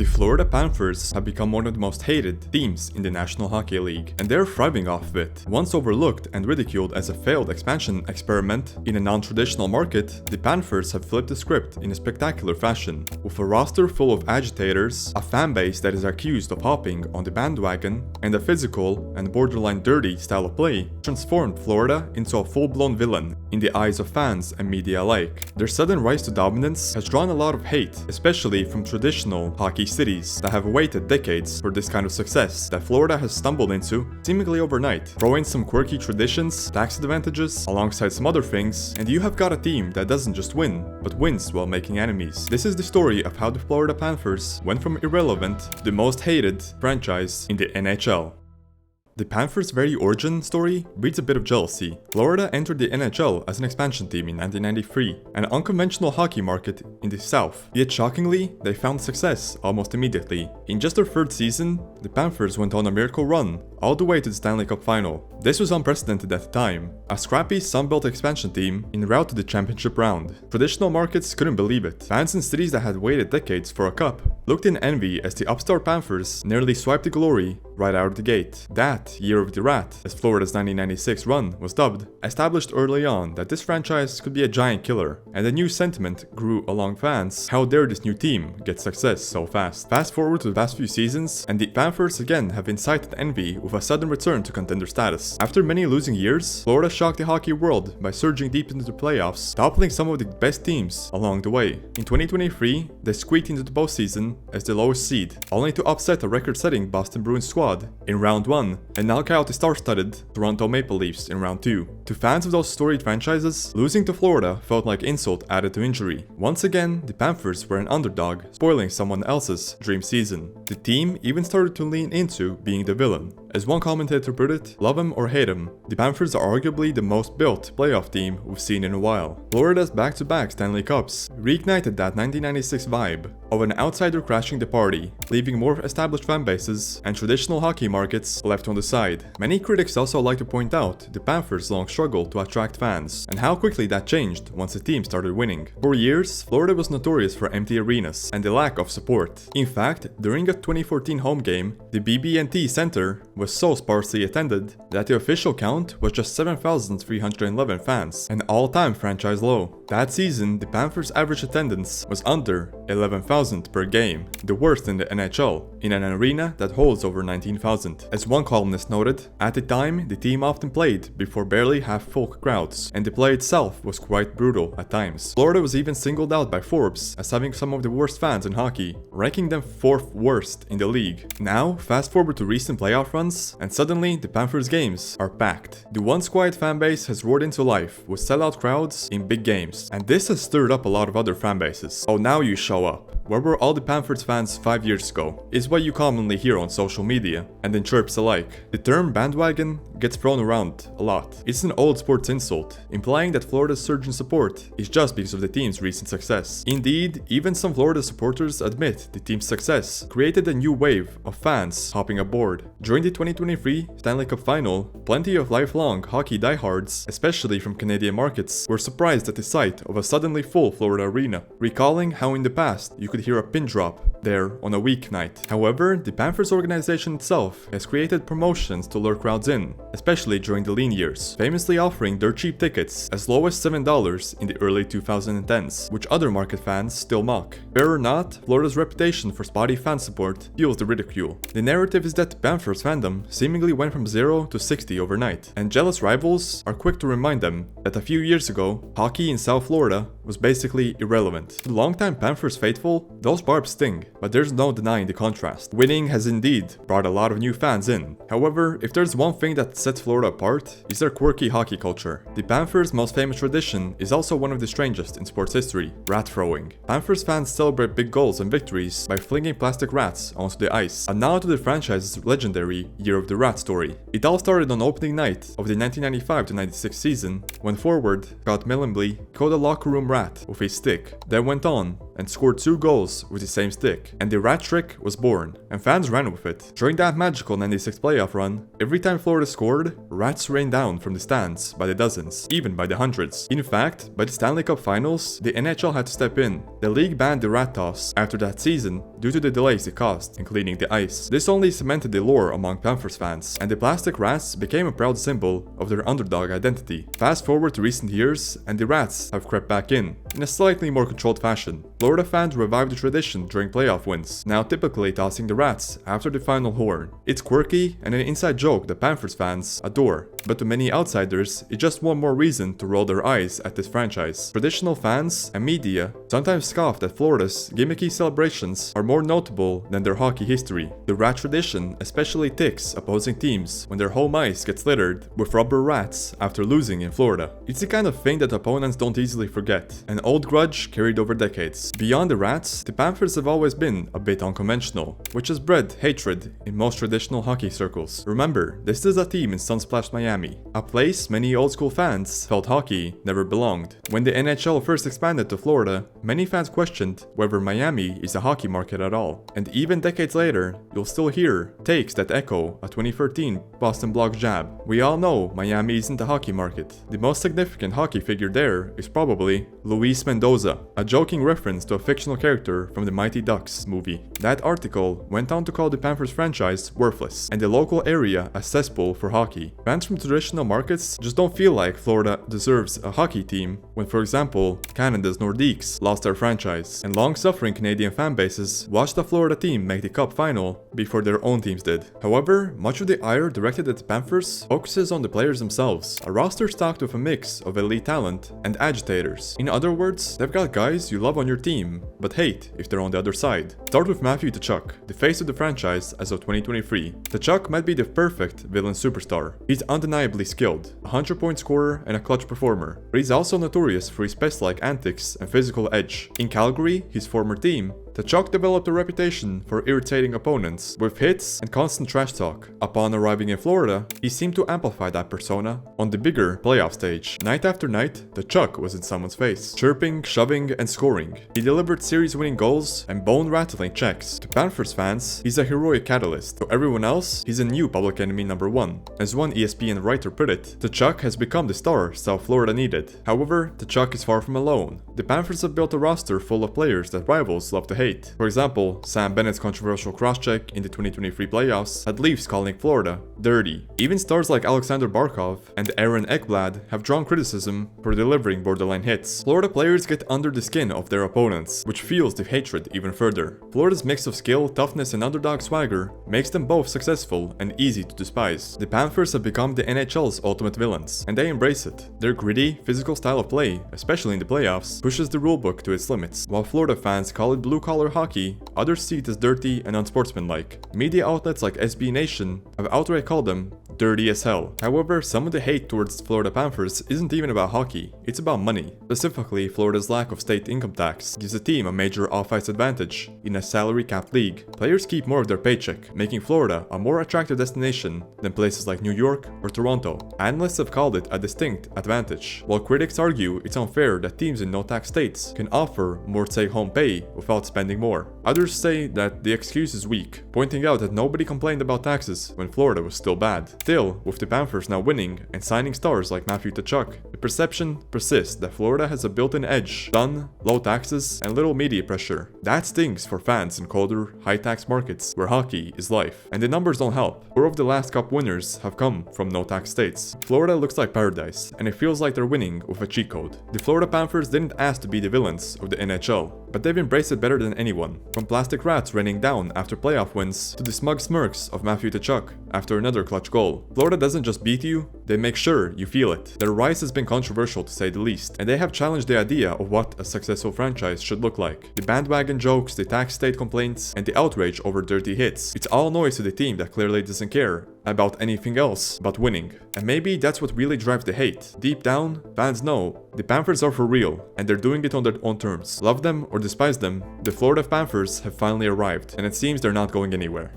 The Florida Panthers have become one of the most hated teams in the National Hockey League, and they're thriving off of it. Once overlooked and ridiculed as a failed expansion experiment in a non-traditional market, the Panthers have flipped the script in a spectacular fashion. With a roster full of agitators, a fanbase that is accused of hopping on the bandwagon, and a physical and borderline dirty style of play, transformed Florida into a full-blown villain in the eyes of fans and media alike. Their sudden rise to dominance has drawn a lot of hate, especially from traditional hockey cities that have waited decades for this kind of success that Florida has stumbled into seemingly overnight. Throw in some quirky traditions, tax advantages, alongside some other things, and you have got a team that doesn't just win, but wins while making enemies. This is the story of how the Florida Panthers went from irrelevant to the most hated franchise in the NHL. The Panthers' very origin story breeds a bit of jealousy. Florida entered the NHL as an expansion team in 1993, an unconventional hockey market in the South. Yet shockingly, they found success almost immediately. In just their third season, the Panthers went on a miracle run, all the way to the Stanley Cup final. This was unprecedented at the time, a scrappy Sunbelt expansion team en route to the championship round. Traditional markets couldn't believe it. Fans in cities that had waited decades for a cup looked in envy as the upstart Panthers nearly swiped the glory right out of the gate. That Year of the Rat, as Florida's 1996 run was dubbed, established early on that this franchise could be a giant killer, and a new sentiment grew along fans: how dare this new team get success so fast? Fast forward to the past few seasons, and the Panthers again have incited envy with a sudden return to contender status. After many losing years, Florida shocked the hockey world by surging deep into the playoffs, toppling some of the best teams along the way. In 2023, they squeaked into the postseason as the lowest seed, only to upset a record-setting Boston Bruins squad in round 1 and knock out the star-studded Toronto Maple Leafs in round 2. To fans of those storied franchises, losing to Florida felt like insult added to injury. Once again, the Panthers were an underdog, spoiling someone else's dream season. The team even started to lean into being the villain. As one commentator put it, love him or hate him, the Panthers are arguably the most built playoff team we've seen in a while. Florida's back-to-back Stanley Cups reignited that 1996 vibe of an outsider crashing the party, leaving more established fan bases and traditional hockey markets left on the side. Many critics also like to point out the Panthers' long struggle to attract fans, and how quickly that changed once the team started winning. For years, Florida was notorious for empty arenas and the lack of support. In fact, during a 2014 home game, the BB&T Center was so sparsely attended that the official count was just 7,311 fans, an all-time franchise low. That season, the Panthers' average attendance was under 11,000 per game, the worst in the NHL, in an arena that holds over 19,000. As one columnist noted, at the time, the team often played before barely half-full crowds, and the play itself was quite brutal at times. Florida was even singled out by Forbes as having some of the worst fans in hockey, ranking them 4th worst in the league. Now, fast forward to recent playoff runs, and suddenly the Panthers games are packed. The once quiet fanbase has roared into life with sellout crowds in big games, and this has stirred up a lot of other fanbases. Oh, now you show up. Where were all the Panthers fans 5 years ago? Is what you commonly hear on social media, and in chirps alike. The term bandwagon gets thrown around a lot. It's an old sports insult, implying that Florida's surge in support is just because of the team's recent success. Indeed, even some Florida supporters admit the team's success created a new wave of fans hopping aboard. During the 2023 Stanley Cup final, plenty of lifelong hockey diehards, especially from Canadian markets, were surprised at the sight of a suddenly full Florida arena, recalling how in the past you could hear a pin drop there on a weeknight. However, the Panthers organization itself has created promotions to lure crowds in, especially during the lean years, famously offering dirt cheap tickets as low as $7 in the early 2010s, which other market fans still mock. Fair or not, Florida's reputation for spotty fan support fuels the ridicule. The narrative is that the Panthers fandom seemingly went from 0 to 60 overnight, and jealous rivals are quick to remind them that a few years ago, hockey in South Florida was basically irrelevant. To longtime Panthers faithful, those barbs sting, but there's no denying the contrast. Winning has indeed brought a lot of new fans in. However, if there's one thing that sets Florida apart, it's their quirky hockey culture. The Panthers' most famous tradition is also one of the strangest in sports history: rat throwing. Panthers fans celebrate big goals and victories by flinging plastic rats onto the ice, a nod to the franchise's legendary Year of the Rat story. It all started on opening night of the 1995-96 season, when forward Scott Millenby caught a locker room rat with a stick, then went on ball and scored 2 goals with the same stick, and the rat trick was born, and fans ran with it. During that magical 96 playoff run, every time Florida scored, rats rained down from the stands by the dozens, even by the hundreds. In fact, by the Stanley Cup Finals, the NHL had to step in. The league banned the rat toss after that season due to the delays it caused in cleaning the ice. This only cemented the lore among Panthers fans, and the plastic rats became a proud symbol of their underdog identity. Fast forward to recent years, and the rats have crept back in a slightly more controlled fashion. Florida fans revived the tradition during playoff wins, now typically tossing the rats after the final horn. It's quirky and an inside joke that Panthers fans adore, but to many outsiders, it's just one more reason to roll their eyes at this franchise. Traditional fans and media sometimes scoff that Florida's gimmicky celebrations are more notable than their hockey history. The rat tradition especially ticks opposing teams when their home ice gets littered with rubber rats after losing in Florida. It's the kind of thing that opponents don't easily forget, an old grudge carried over decades. Beyond the rats, the Panthers have always been a bit unconventional, which has bred hatred in most traditional hockey circles. Remember, this is a team in Sunsplash, Miami, a place many old school fans felt hockey never belonged. When the NHL first expanded to Florida, many fans questioned whether Miami is a hockey market at all. And even decades later, you'll still hear takes that echo a 2013 Boston Blog jab. We all know Miami isn't a hockey market. The most significant hockey figure there is probably Luis Mendoza, a joking reference to a fictional character from the Mighty Ducks movie. That article went on to call the Panthers franchise worthless, and the local area a cesspool for hockey. Fans from traditional markets just don't feel like Florida deserves a hockey team when, for example, Canada's Nordiques lost their franchise, and long-suffering Canadian fan bases watched the Florida team make the Cup final before their own teams did. However, much of the ire directed at the Panthers focuses on the players themselves, a roster stocked with a mix of elite talent and agitators. In other words, they've got guys you love on your team, but hate if they're on the other side. Start with Matthew Tkachuk, the face of the franchise as of 2023. Tkachuk might be the perfect villain superstar. He's undeniably skilled, a 100-point scorer and a clutch performer, but he's also notorious for his pest-like antics and physical edge. In Calgary, his former team, Tkachuk developed a reputation for irritating opponents with hits and constant trash talk. Upon arriving in Florida, he seemed to amplify that persona on the bigger playoff stage. Night after night, Tkachuk was in someone's face, chirping, shoving, and scoring. He delivered series-winning goals and bone-rattling checks. To Panthers fans, he's a heroic catalyst. To everyone else, he's a new public enemy number one. As one ESPN writer put it, Tkachuk has become the star South Florida needed. However, Tkachuk is far from alone. The Panthers have built a roster full of players that rivals love to hate. For example, Sam Bennett's controversial crosscheck in the 2023 playoffs had Leafs calling Florida dirty. Even stars like Alexander Barkov and Aaron Ekblad have drawn criticism for delivering borderline hits. Florida players get under the skin of their opponents, which fuels the hatred even further. Florida's mix of skill, toughness, and underdog swagger makes them both successful and easy to despise. The Panthers have become the NHL's ultimate villains, and they embrace it. Their gritty, physical style of play, especially in the playoffs, pushes the rulebook to its limits. While Florida fans call it blue-collar hockey, others see it as dirty and unsportsmanlike. Media outlets like SB Nation have outright called them dirty as hell. However, some of the hate towards Florida Panthers isn't even about hockey, it's about money. Specifically, Florida's lack of state income tax gives the team a major off-ice advantage in a salary-capped league. Players keep more of their paycheck, making Florida a more attractive destination than places like New York or Toronto. Analysts have called it a distinct advantage, while critics argue it's unfair that teams in no-tax states can offer more take-home pay without spending more. Others say that the excuse is weak, pointing out that nobody complained about taxes when Florida was still bad. Still, with the Panthers now winning and signing stars like Matthew Tkachuk, the perception persists that Florida has a built-in edge, sun, low taxes, and little media pressure. That stings for fans in colder, high-tax markets where hockey is life. And the numbers don't help. 4 of the last Cup winners have come from no-tax states. Florida looks like paradise, and it feels like they're winning with a cheat code. The Florida Panthers didn't ask to be the villains of the NHL, but they've embraced it better than anyone. From plastic rats raining down after playoff wins to the smug smirks of Matthew Tkachuk after another clutch goal. Florida doesn't just beat you, they make sure you feel it. Their rise has been controversial to say the least, and they have challenged the idea of what a successful franchise should look like. The bandwagon jokes, the tax state complaints, and the outrage over dirty hits. It's all noise to the team that clearly doesn't care about anything else but winning. And maybe that's what really drives the hate. Deep down, fans know the Panthers are for real, and they're doing it on their own terms. Love them or despise them, the Florida Panthers have finally arrived, and it seems they're not going anywhere.